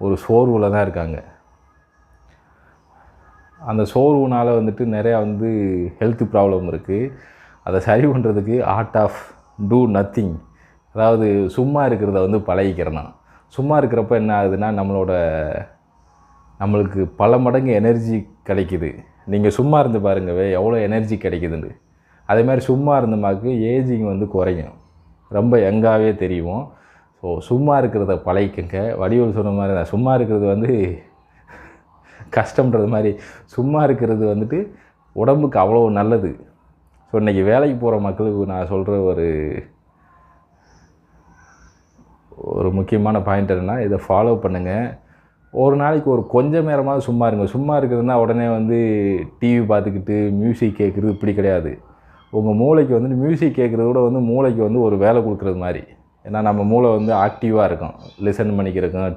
ஒரு சோர்வில் தான் இருக்காங்க. அந்த சோர்வுனால் வந்துட்டு நிறையா வந்து ஹெல்த் ப்ராப்ளம் இருக்குது. அதை சரி பண்ணுறதுக்கு ஆர்ட் ஆஃப் டூ நத்திங், அதாவது சும்மா இருக்கிறத வந்து பழகிக்கிறணும். சும்மா இருக்கிறப்ப என்ன ஆகுதுன்னா நம்மளுக்கு பல மடங்கு எனர்ஜி கிடைக்குது. நீங்கள் சும்மா இருந்து பாருங்கவே எவ்வளோ எனர்ஜி கிடைக்குதுன்னு. அதே மாதிரி சும்மா இருந்தமாக்கு ஏஜிங் வந்து குறையும், ரொம்ப யங்காகவே தெரியும். ஸோ சும்மா இருக்கிறத பழகிக்கங்க. வடிவேல் சொன்ன மாதிரி தான், சும்மா இருக்கிறது வந்து கஷ்டம்ன்றது மாதிரி சும்மா இருக்கிறது வந்துட்டு உடம்புக்கு அவ்வளோ நல்லது. ஸோ இன்றைக்கி வேலைக்கு போகிற மக்களுக்கு நான் சொல்கிற ஒரு முக்கியமான பாயிண்ட் என்னென்னா, இதை ஃபாலோ பண்ணுங்கள். ஒரு நாளைக்கு ஒரு கொஞ்சம் நேரமாவது சும்மா இருங்க. சும்மா இருக்கிறதுனா உடனே வந்து டிவி பார்த்துக்கிட்டு மியூசிக் கேட்குறது இப்படி கிடையாது. உங்கள் மூளைக்கு வந்துட்டு மியூசிக் கேட்குறத விட வந்து மூளைக்கு வந்து ஒரு வேலை கொடுக்குறது மாதிரி. ஏன்னா நம்ம மூளை வந்து ஆக்டிவாக இருக்கும், லிசன் பண்ணிக்கிறதுக்கும்